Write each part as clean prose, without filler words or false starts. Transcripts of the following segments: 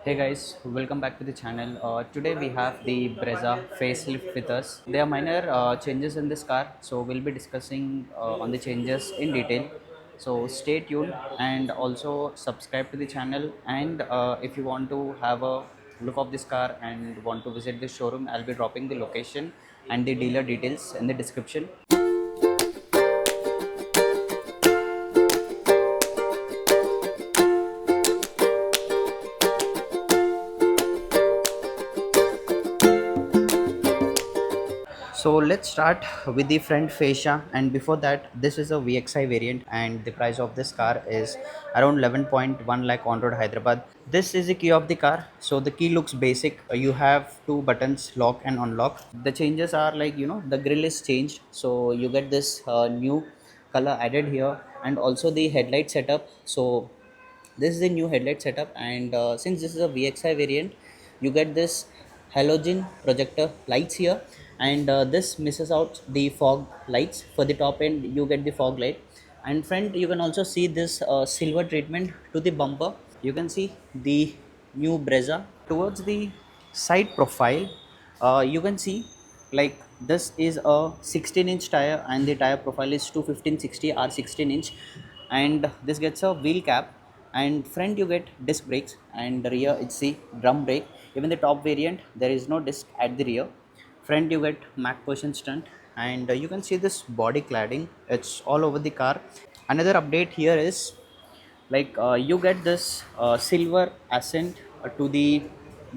Hey guys, welcome back to the channel. Today we have the Brezza Facelift with us. There are minor changes in this car, so we'll be discussing on the changes in detail. So stay tuned and also subscribe to the channel. And if you want to have a look of this car and want to visit the showroom, I'll be dropping the location and the dealer details in the description. So let's start with the front fascia, and before that this is a VXI variant and the price of this car is around 11.1 lakh on road Hyderabad. This is the key of the car. So the key looks basic. You have two buttons, lock and unlock. The changes are like, the grill is changed, so you get this new color added here, and also the headlight setup. So this is a new headlight setup, and since this is a VXI variant, you get this halogen projector lights here, and this misses out the fog lights. For the top end you get the fog light, and front you can also see this silver treatment to the bumper. You can see the new Brezza. Towards the side profile, you can see like this is a 16-inch tire, and the tire profile is 215/60 r 16-inch, and this gets a wheel cap. And front you get disc brakes, and the rear it's the drum brake. Even the top variant there is no disc at the rear. Front you get mac portion stunt, and you can see this body cladding, it's all over the car. Another update here is like you get this silver accent to the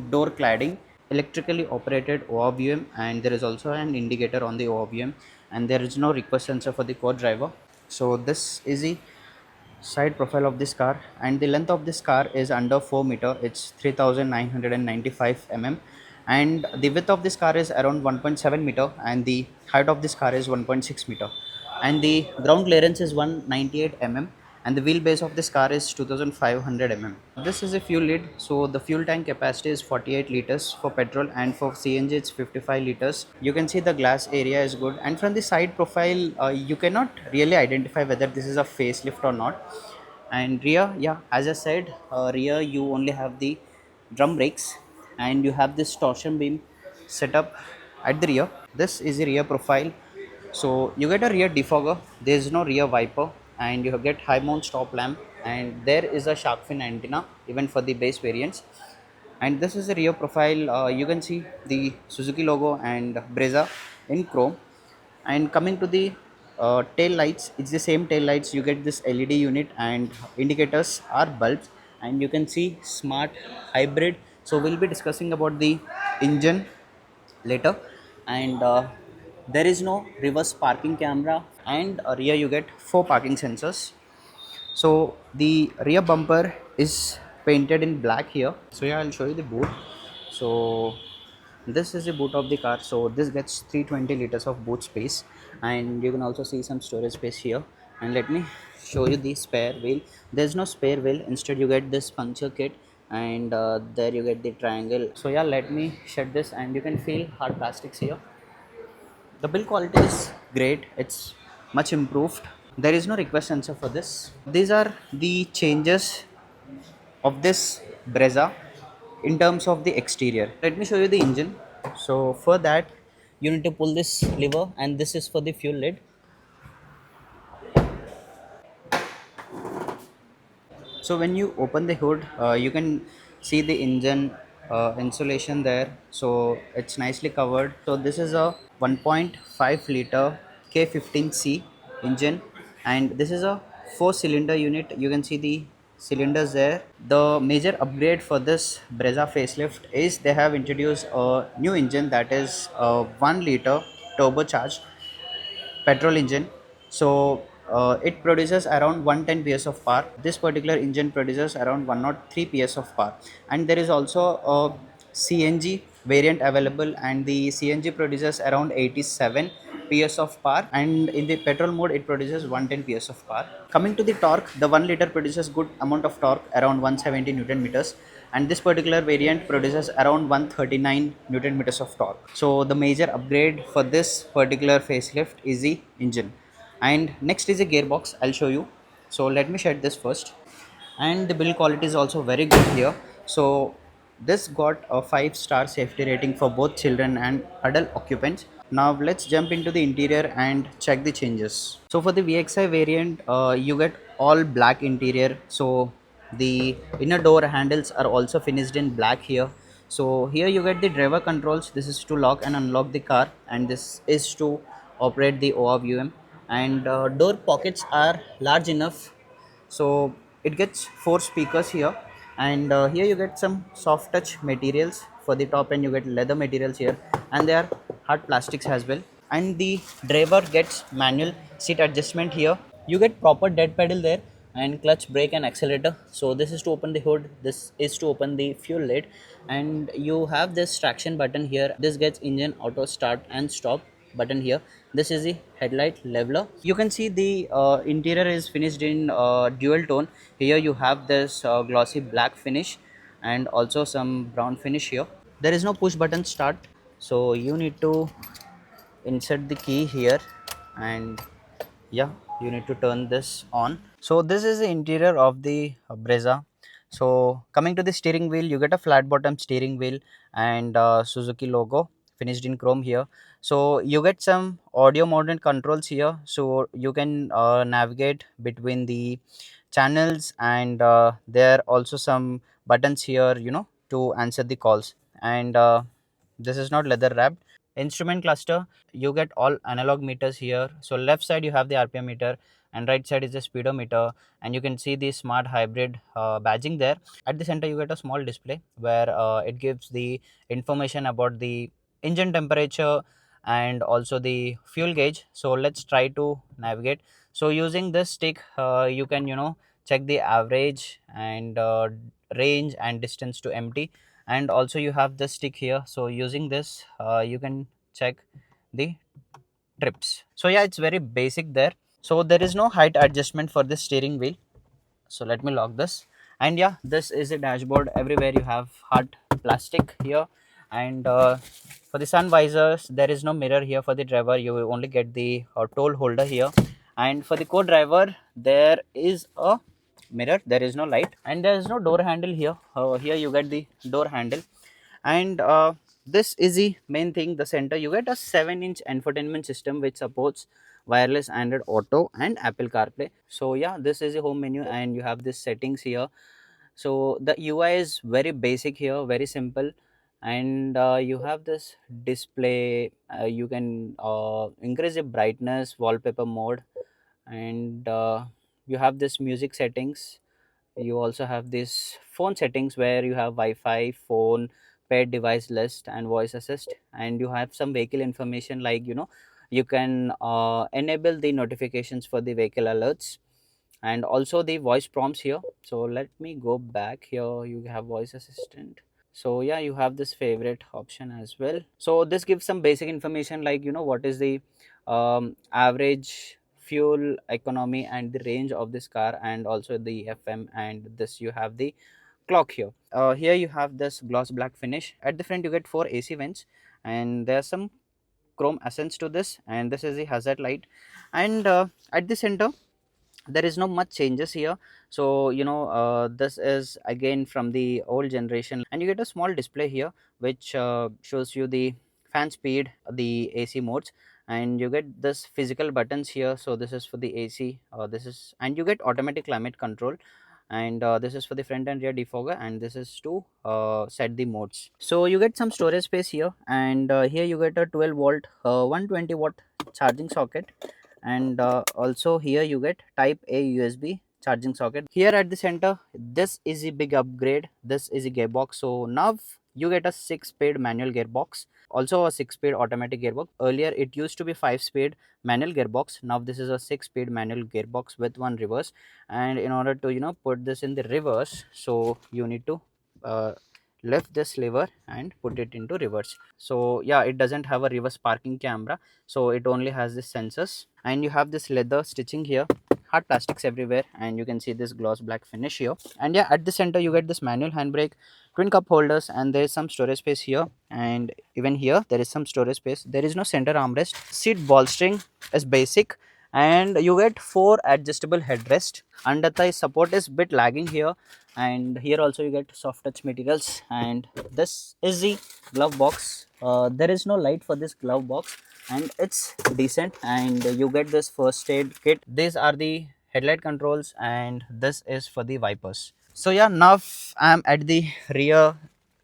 door cladding, electrically operated ORVM, and there is also an indicator on the ORVM, and there is no request sensor for the co-driver. So this is the side profile of this car, and the length of this car is under 4 meter. It's 3995 mm, and the width of this car is around 1.7 meter, and the height of this car is 1.6 meter, and the ground clearance is 198 mm, and the wheelbase of this car is 2500 mm. This is a fuel lid, so the fuel tank capacity is 48 liters for petrol, and for CNG it's 55 liters. You can see the glass area is good, and from the side profile you cannot really identify whether this is a facelift or not. And rear, yeah, as I said, rear you only have the drum brakes, and you have this torsion beam setup at the rear. This is the rear profile. So you get a rear defogger, there is no rear wiper, and you get high mount stop lamp, and there is a shark fin antenna even for the base variants. And this is the rear profile. You can see the Suzuki logo and Brezza in chrome. And coming to the tail lights, it's the same tail lights. You get this LED unit, and indicators are bulbs, and you can see smart hybrid. So we'll be discussing about the engine later. And there is no reverse parking camera, and rear you get 4 parking sensors. So the rear bumper is painted in black here. So yeah, I'll show you the boot. So this is the boot of the car. So this gets 320 liters of boot space, and you can also see some storage space here. And let me show you the spare wheel. There's no spare wheel, instead you get this puncture kit, and there you get the triangle. So yeah, let me shed this, and you can feel hard plastics here. The build quality is great, it's much improved. There is no request sensor for this. These are the changes of this Brezza in terms of the exterior. Let me show you the engine. So for that you need to pull this lever, and this is for the fuel lid. So when you open the hood, you can see the engine insulation there. So it's nicely covered. So this is a 1.5 liter K15C engine, and this is a 4-cylinder unit. You can see the cylinders there. The major upgrade for this Brezza facelift is they have introduced a new engine, that is a 1 liter turbocharged petrol engine. So it produces around 110 PS of power. This particular engine produces around 103 PS of power, and there is also a CNG variant available, and the CNG produces around 87 PS of power, and in the petrol mode it produces 110 PS of power. Coming to the torque, the 1 liter produces good amount of torque, around 170 Newton meters, and this particular variant produces around 139 Newton meters of torque. So the major upgrade for this particular facelift is the engine. And next is a gearbox, I'll show you. So let me shed this first. And the build quality is also very good here. So This got a 5-star safety rating for both children and adult occupants. Now let's jump into the interior and check the changes. So for the VXI variant, you get all black interior. So the inner door handles are also finished in black here. So here you get the driver controls. This is to lock and unlock the car, and this is to operate the ORVM. And door pockets are large enough, so it gets 4 speakers here. And here you get some soft touch materials. For the top end you get leather materials here, and they are hard plastics as well. And the driver gets manual seat adjustment here. You get proper dead pedal there, and clutch, brake and accelerator. So this is to open the hood, this is to open the fuel lid, and you have this traction button here. This gets engine auto start and stop button here. This is the headlight leveler. You can see the interior is finished in dual tone. Here you have this glossy black finish and also some brown finish here. There is no push button start, so you need to insert the key here, and yeah, you need to turn this on. So this is the interior of the Brezza. So coming to the steering wheel, you get a flat bottom steering wheel and Suzuki logo finished in chrome here. So you get some audio modern controls here, so you can navigate between the channels, and there are also some buttons here, to answer the calls. And this is not leather wrapped. Instrument cluster, you get all analog meters here. So left side you have the RPM meter, and right side is the speedometer, and you can see the smart hybrid badging there. At the center you get a small display where it gives the information about the engine temperature and also the fuel gauge. So let's try to navigate. So using this stick, you can check the average and range and distance to empty. And also you have this stick here, so using this you can check the trips. So yeah, it's very basic there. So there is no height adjustment for the steering wheel. So let me lock this. And yeah, this is a dashboard. Everywhere you have hard plastic here. And for the sun visors, there is no mirror here. For the driver, you will only get the toll holder here. And for the co-driver, there is a mirror, there is no light, and there is no door handle here. Here you get the door handle. And this is the main thing, the center. You get a 7-inch infotainment system which supports wireless Android Auto and Apple CarPlay. So yeah, this is a home menu, and you have this settings here. So the UI is very basic here, very simple. And you have this display. You can increase the brightness, wallpaper mode, and you have this music settings. You also have this phone settings where you have Wi-Fi, phone, paired device list and voice assist. And you have some vehicle information, like you can enable the notifications for the vehicle alerts, and also the voice prompts here. So let me go back. Here you have voice assistant. So yeah, you have this favorite option as well. So this gives some basic information, like what is the average fuel economy and the range of this car, and also the FM. And this you have the clock here. Here you have this gloss black finish. At the front you get 4 AC vents, and there's some chrome essence to this, and this is the hazard light. And at the center there is no much changes here. So this is again from the old generation. And you get a small display here which shows you the fan speed, the AC modes. And you get this physical buttons here. So this is for the AC, this is, and you get automatic climate control. And this is for the front and rear defogger, and this is to set the modes. So you get some storage space here. And here you get a 12-volt 120-watt charging socket. And also here you get type A USB charging socket. Here at the center, this is a big upgrade. This is a gearbox. So now you get a 6-speed manual gearbox, also a 6-speed automatic gearbox. Earlier it used to be 5-speed manual gearbox. Now this is a 6-speed manual gearbox with one reverse. And in order to put this in the reverse, so you need to lift this lever and put it into reverse. So yeah, it doesn't have a reverse parking camera, so it only has this sensors. And you have this leather stitching here, hard plastics everywhere, and you can see this gloss black finish here. And yeah, at the center you get this manual handbrake, twin cup holders, and there is some storage space here. And even here there is some storage space. There is no center armrest. Seat bolstering is basic, and you get four adjustable headrest. Under thigh support is bit lagging here, and here also you get soft touch materials. And this is the glove box. There is no light for this glove box, and it's decent. And you get this first aid kit. These are the headlight controls, and this is for the wipers. So yeah, now I'm at the rear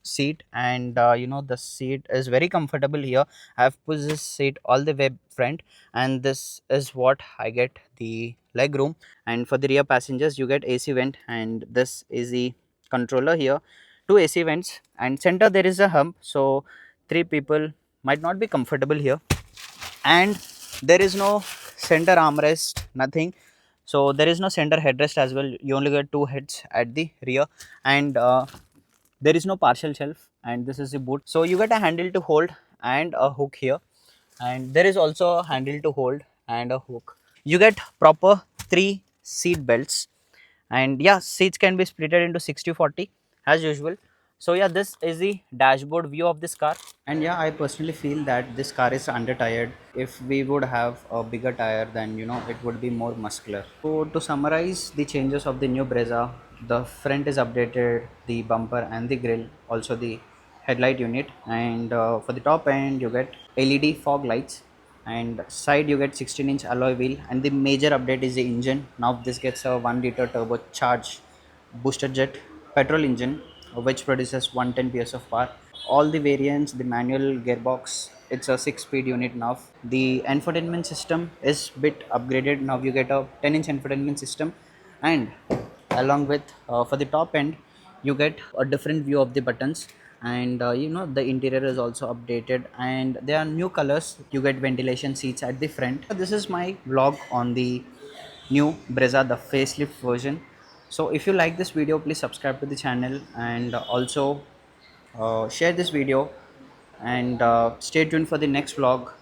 seat, and the seat is very comfortable here. I've put this seat all the way front, and this is what I get the leg room. And for the rear passengers you get AC vent, and this is the controller here, two AC vents, and center there is a hump, so three people might not be comfortable here. And there is no center armrest, nothing. So there is no center headrest as well. You only get two heads at the rear. And there is no partial shelf, and this is the boot. So you get a handle to hold and a hook here, and there is also a handle to hold and a hook. You get proper three seat belts, and yeah, seats can be splitted into 60/40 as usual. So yeah, this is the dashboard view of this car. And yeah, I personally feel that this car is under tired. If we would have a bigger tire, then it would be more muscular. So to summarize the changes of the new Brezza, the front is updated, the bumper and the grille, also the headlight unit. And for the top end you get LED fog lights, and side you get 16-inch alloy wheel. And the major update is the engine. Now this gets a 1-liter turbocharged booster jet petrol engine, which produces 110 PS of power. All the variants, the manual gearbox, it's a 6-speed unit now. The infotainment system is bit upgraded. Now you get a 10-inch infotainment system, and along with for the top end you get a different view of the buttons. And the interior is also updated, and there are new colors. You get ventilation seats at the front. This is my vlog on the new Brezza, the facelift version. So if you like this video, please subscribe to the channel, and also share this video, and stay tuned for the next vlog.